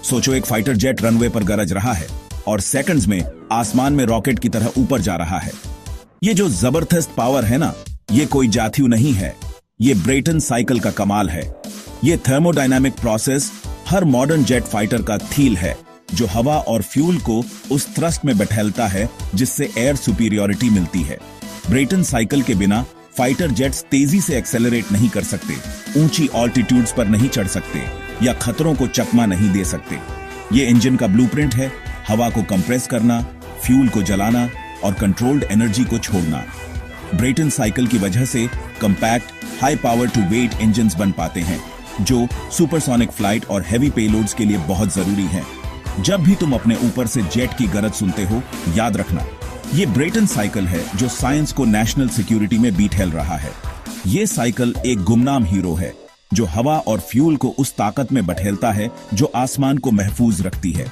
सोचो एक fighter jet runway पर गरज रहा है और सेकंड्स में आसमान में रॉकेट की तरह ऊपर जा रहा है। ये जो जबरदस्त पावर है ना, ये कोई जाथयू नहीं है, ये ब्रेटन साइकिल का कमाल है। ये थर्मोडायनामिक प्रोसेस हर मॉडर्न जेट फाइटर का थील है, जो हवा और फ्यूल को उस थ्रस्ट में बैठेलता है जिससे एयर सुपीरियोरिटी मिलती है। ब्रेटन साइकिल के बिना फाइटर जेट्स तेजी से एक्सेलरेट नहीं कर सकते, ऊंची ऑल्टीट्यूड्स पर नहीं चढ़ सकते या खतरों को चकमा नहीं दे सकते। ये इंजन का ब्लूप्रिंट है, हवा को कंप्रेस करना, फ्यूल को जलाना और कंट्रोल्ड एनर्जी को छोड़ना। ब्रेटन साइकिल की वजह से compact, high power to weight engines बन पाते हैं, जो सुपरसोनिक फ्लाइट और हेवी पेलोड्स के लिए बहुत जरूरी है। जब भी तुम अपने ऊपर से जेट की गरज सुनते हो, याद रखना ये ब्रेटन साइकिल है जो साइंस को नेशनल सिक्योरिटी में बीठेल रहा है। ये साइकिल एक गुमनाम हीरो है जो हवा और फ्यूल को उस ताकत में बठेलता है जो आसमान को महफूज रखती है।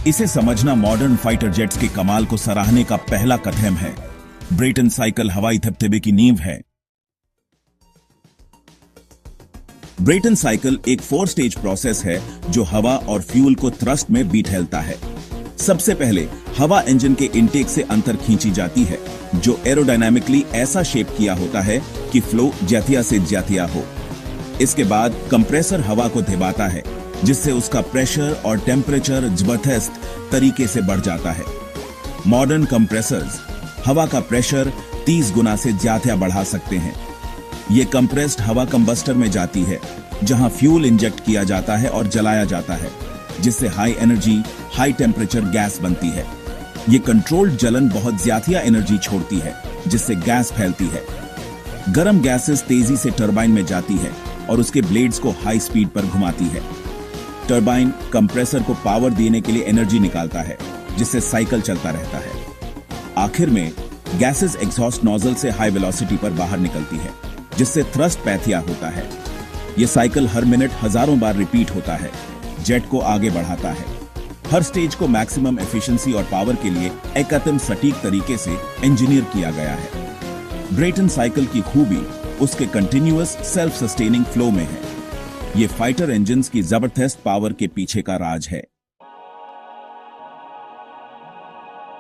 इसे समझना मॉडर्न फाइटर जेट्स के कमाल को सराहने का पहला कदम है। ब्रेटन साइकिल हवाई थपथपे की नींव है। ब्रेटन साइकिल एक 4 स्टेज प्रोसेस है जो हवा और फ्यूल को थ्रस्ट में बीठेलता है। सबसे पहले हवा इंजन के इनटेक से अंतर खींची जाती है, जो एरोडायनामिकली ऐसा शेप किया होता है कि फ्लो ज्याथिया से ज्याथिया हो। इसके बाद कंप्रेसर हवा को दबाता है, जिससे उसका प्रेशर और टेम्परेचर जबरदस्त तरीके से बढ़ जाता है। मॉडर्न कंप्रेसर्स हवा का प्रेशर 30 गुना से ज्यादा बढ़ा सकते हैं। ये कंप्रेस्ड हवा कंबस्टर में जाती है, जहां फ्यूल इंजेक्ट किया जाता है और जलाया जाता है, जिससे high energy, high temperature gas बनती है। ये कंट्रोल्ड जलन बहुत ज्यादा एनर्जी छोड़ती है, जिससे गैस फैलती है। गर्म गैसेस तेजी से टरबाइन में जाती है और उसके ब्लेड्स को हाई स्पीड पर घुमाती है। टरबाइन कंप्रेसर को पावर देने के लिए एनर्जी निकालता है, जिससे साइकिल चलता रहता है। आखिर में गैसेस एग्जॉस्ट नोजल से हाई वेलोसिटी पर बाहर निकलती है, जिससे थ्रस्ट पैथिया होता है। यह साइकिल हर मिनट हजारों बार रिपीट होता है, जेट को आगे बढ़ाता है। हर स्टेज को मैक्सिमम एफिशिएंसी और पावर के लिए एकदम सटीक तरीके से इंजीनियर किया गया है। ब्रेटन साइकिल की खूबी उसके कंटिन्यूअस सेल्फ सस्टेनिंग फ्लो में है। ये फाइटर इंजन्स की जबरदस्त पावर के पीछे का राज है।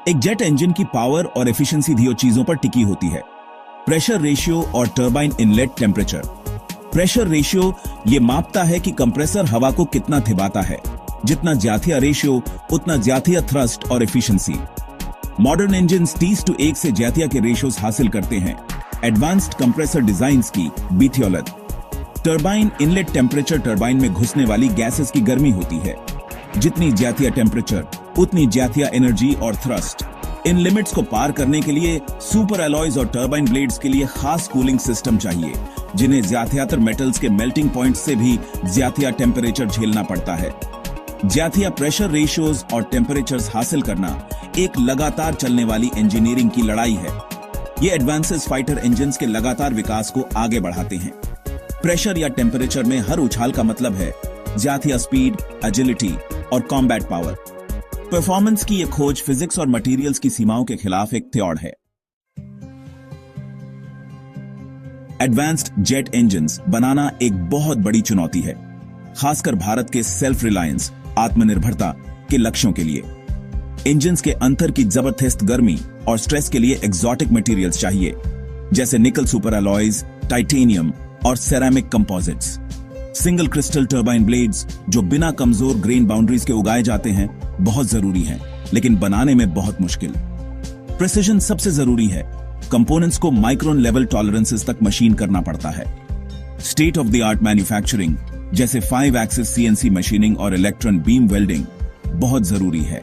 एक जेट इंजन की पावर और एफिशिएंसी दो चीजों पर टिकी होती है, प्रेशर रेशियो और turbine inlet temperature. Pressure ratio ये मापता है कि कंप्रेसर हवा को कितना दबाता है। जितना ज्यादा रेशियो, उतना ज्यादा थ्रस्ट और एफिशिएंसी। मॉडर्न इंजन्स 30:1 से ज्यादा के रेशियोज हासिल करते हैं। एडवांस्ड कंप्रेसर डिजाइन्स की बीथियोलत। टरबाइन इनलेट टेम्परेचर टरबाइन में घुसने वाली गैसेस की गर्मी होती है। जितनी ज्यादा टेम्परेचर, उतनी ज्यादा एनर्जी और थ्रस्ट। इन लिमिट्स को पार करने के लिए सुपर एलॉयज और टरबाइन ब्लेड्स के लिए खास कूलिंग सिस्टम चाहिए, जिन्हें ज्यादातर मेटल्स के मेल्टिंग पॉइंट से भी ज्यादा टेम्परेचर झेलना पड़ता है। ज्यादा प्रेशर रेशियोज और टेम्परेचर्स हासिल करना एक लगातार चलने वाली इंजीनियरिंग की लड़ाई है। ये एडवांसेस फाइटर इंजन्स के लगातार विकास को आगे बढ़ाते हैं। प्रेशर या टेम्परेचर में हर उछाल का मतलब है ज्यादा स्पीड, एजिलिटी और कॉम्बैट पावर। परफॉर्मेंस की यह खोज फिजिक्स और मटेरियल्स की सीमाओं के खिलाफ एक थ्योड है। एडवांस्ड जेट इंजन्स बनाना एक बहुत बड़ी चुनौती है, खासकर भारत के सेल्फ रिलायंस, आत्मनिर्भरता के लक्ष्यों के लिए। इंजन्स के अंतर की जबरदस्त गर्मी और स्ट्रेस के लिए एक्सोटिक मटेरियल्स चाहिए, जैसे निकल सुपर अलॉयज, टाइटेनियम और ceramic composites. Single crystal turbine blades, जो बिना कमजोर ग्रेन बाउंड्रीज के उगाए जाते हैं, बहुत जरूरी हैं, लेकिन बनाने में बहुत मुश्किल। प्रिसिजन सबसे जरूरी है। कंपोनेंट्स को माइक्रोन लेवल टॉलरेंसेस तक मशीन करना पड़ता है। State of the art manufacturing, जैसे 5 एक्सिस CNC मशीनिंग और इलेक्ट्रॉन बीम वेल्डिंग बहुत जरूरी है।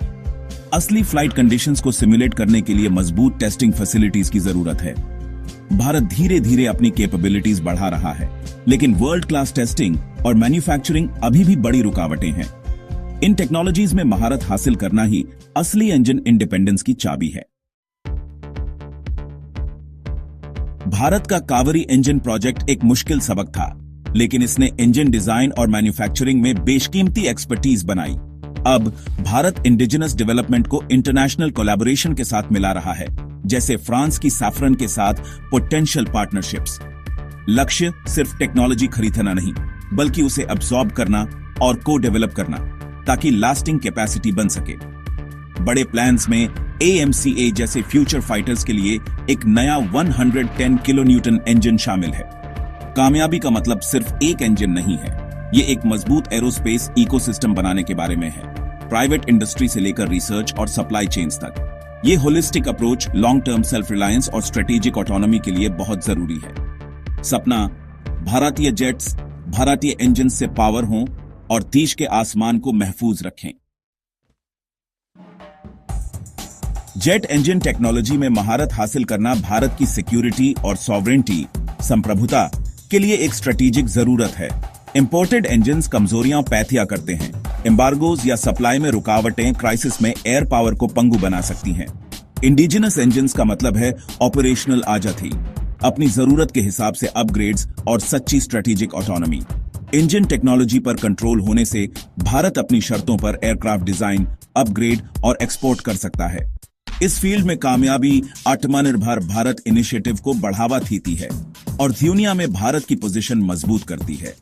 असली फ्लाइट कंडीशंस को सिमुलेट करने के लिए मजबूत टेस्टिंग फैसिलिटीज की जरूरत है। भारत धीरे धीरे अपनी कैपेबिलिटीज बढ़ा रहा है, लेकिन वर्ल्ड क्लास टेस्टिंग और मैन्युफैक्चरिंग अभी भी बड़ी रुकावटें हैं। इन टेक्नोलॉजीज में महारत हासिल करना ही असली इंजन इंडिपेंडेंस की चाबी है। भारत का कावेरी इंजन प्रोजेक्ट एक मुश्किल सबक था, लेकिन इसने इंजन डिजाइन और मैन्युफैक्चरिंग में बेशकीमती एक्सपर्टीज बनाई। अब भारत इंडिजिनस डेवलपमेंट को इंटरनेशनल कोलैबोरेशन के साथ मिला रहा है, जैसे फ्रांस की सैफरन के साथ पोटेंशियल पार्टनरशिप्स। लक्ष्य सिर्फ टेक्नोलॉजी खरीदना नहीं, बल्कि उसे अब्सॉर्ब करना और को डेवलप करना, ताकि लास्टिंग कैपेसिटी बन सके। बड़े प्लान्स में AMCA जैसे फ्यूचर फाइटर्स के लिए एक नया 110 किलो न्यूटन इंजन शामिल है। कामयाबी का मतलब सिर्फ एक इंजन नहीं है, ये एक मजबूत एरोस्पेस इकोसिस्टम बनाने के बारे में है, प्राइवेट इंडस्ट्री से लेकर रिसर्च और सप्लाई चेन्स तक। ये holistic approach long term self reliance और स्ट्रेटेजिक ऑटोनॉमी के लिए बहुत जरूरी है। सपना, भारतीय जेट्स भारतीय इंजन से पावर हों और तीज के आसमान को महफूज रखें। जेट इंजन टेक्नोलॉजी में महारत हासिल करना भारत की सिक्योरिटी और सॉवरेंटी संप्रभुता के लिए एक स्ट्रेटेजिक जरूरत है। इंपोर्टेड इंजन्स कमजोरियां पैथिया करते हैं। एम्बार्गोज या सप्लाई में रुकावटें क्राइसिस में एयर पावर को पंगु बना सकती हैं। इंडिजिनस इंजन्स का मतलब है ऑपरेशनल आजादी, अपनी जरूरत के हिसाब से अपग्रेड्स और सच्ची स्ट्रेटेजिक ऑटोनॉमी। इंजन टेक्नोलॉजी पर कंट्रोल होने से भारत अपनी शर्तों पर एयरक्राफ्ट डिजाइन, अपग्रेड और एक्सपोर्ट कर सकता है। इस फील्ड में कामयाबी आत्मनिर्भर भारत इनिशिएटिव को बढ़ावा देती है और दुनिया में भारत की पोजीशन मजबूत करती है।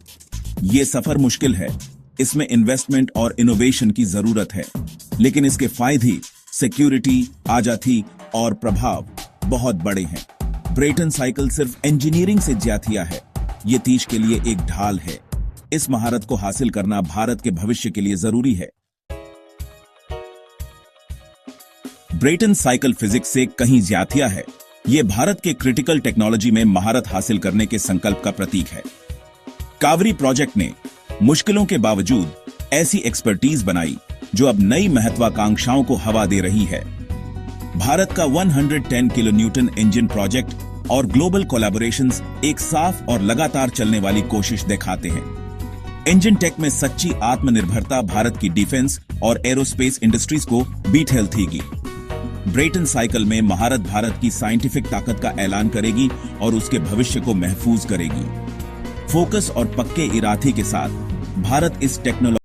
ये सफर मुश्किल है, इसमें इन्वेस्टमेंट और इनोवेशन की जरूरत है, लेकिन इसके फायदे सिक्योरिटी, आजादी और प्रभाव बहुत बड़े हैं। ब्रेटन साइकिल सिर्फ इंजीनियरिंग से जातिया है, ये तीज के लिए एक ढाल है। इस महारत को हासिल करना भारत के भविष्य के लिए जरूरी है। ब्रेटन साइकिल फिजिक्स से कहीं ज्यादा है, यह भारत के क्रिटिकल टेक्नोलॉजी में महारत हासिल करने के संकल्प का प्रतीक है। कावेरी प्रोजेक्ट ने मुश्किलों के बावजूद ऐसी एक्सपर्टीज बनाई जो अब नई महत्वाकांक्षाओं को हवा दे रही है। भारत का 110 किलो न्यूटन इंजन प्रोजेक्ट और ग्लोबल कोलैबोरेशंस एक साफ और लगातार चलने वाली कोशिश दिखाते हैं। इंजन टेक में सच्ची आत्मनिर्भरता भारत की डिफेंस और एरोस्पेस इंडस्ट्रीज को बीट हेल्थेगी। ब्रेटन साइकिल में महारत भारत की साइंटिफिक ताकत का ऐलान करेगी और उसके भविष्य को महफूज करेगी। फोकस और पक्के इरादे के साथ भारत इस टेक्नोलॉजी